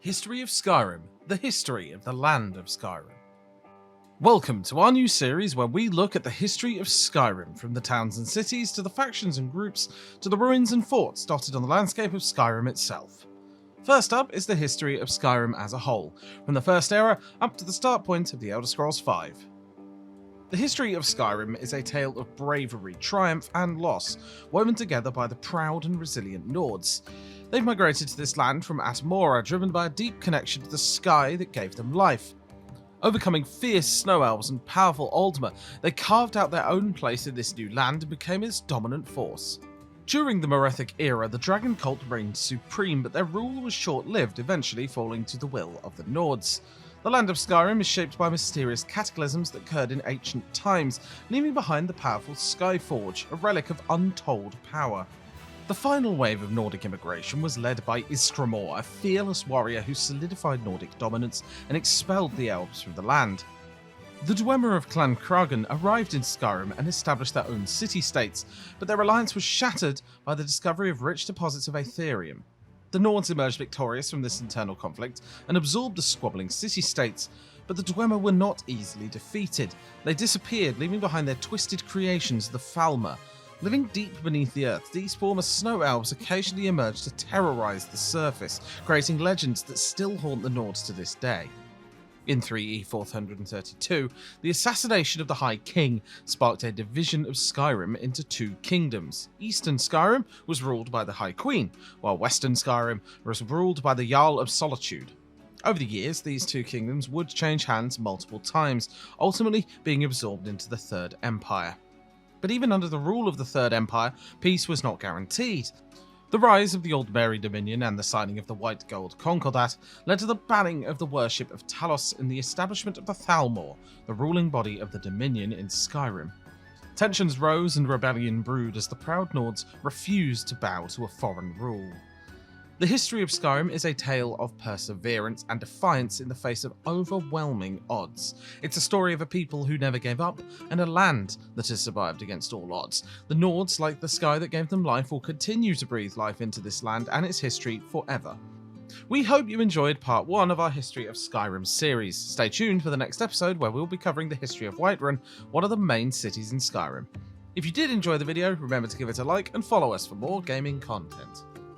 History of Skyrim, the history of the land of Skyrim. Welcome to our new series where we look at the history of Skyrim, from the towns and cities to the factions and groups to the ruins and forts dotted on the landscape of Skyrim itself. First up is the history of Skyrim as a whole, from the First Era up to the start point of the Elder Scrolls V. The history of Skyrim is a tale of bravery, triumph and loss, woven together by the proud and resilient Nords. They've migrated to this land from Atmora, driven by a deep connection to the sky that gave them life. Overcoming fierce snow elves and powerful Aldmer, they carved out their own place in this new land and became its dominant force. During the Merethic era, the Dragon Cult reigned supreme, but their rule was short-lived, eventually falling to the will of the Nords. The land of Skyrim is shaped by mysterious cataclysms that occurred in ancient times, leaving behind the powerful Skyforge, a relic of untold power. The final wave of Nordic immigration was led by Iskramor, a fearless warrior who solidified Nordic dominance and expelled the elves from the land. The Dwemer of Clan Kragan arrived in Skyrim and established their own city-states, but their alliance was shattered by the discovery of rich deposits of Aetherium. The Nords emerged victorious from this internal conflict and absorbed the squabbling city-states, but the Dwemer were not easily defeated. They disappeared, leaving behind their twisted creations, the Falmer. Living deep beneath the earth, these former snow elves occasionally emerge to terrorize the surface, creating legends that still haunt the Nords to this day. In 3E 432, the assassination of the High King sparked a division of Skyrim into two kingdoms. Eastern Skyrim was ruled by the High Queen, while Western Skyrim was ruled by the Jarl of Solitude. Over the years, these two kingdoms would change hands multiple times, ultimately being absorbed into the Third Empire. But even under the rule of the Third Empire, peace was not guaranteed. The rise of the Old Mary Dominion and the signing of the White Gold Concordat led to the banning of the worship of Talos and the establishment of the Thalmor, the ruling body of the Dominion in Skyrim. Tensions rose and rebellion brewed as the proud Nords refused to bow to a foreign rule. The history of Skyrim is a tale of perseverance and defiance in the face of overwhelming odds. It's a story of a people who never gave up and a land that has survived against all odds. The Nords, like the sky that gave them life, will continue to breathe life into this land and its history forever. We hope you enjoyed part 1 of our History of Skyrim series. Stay tuned for the next episode where we'll be covering the history of Whiterun, one of the main cities in Skyrim. If you did enjoy the video, remember to give it a like and follow us for more gaming content.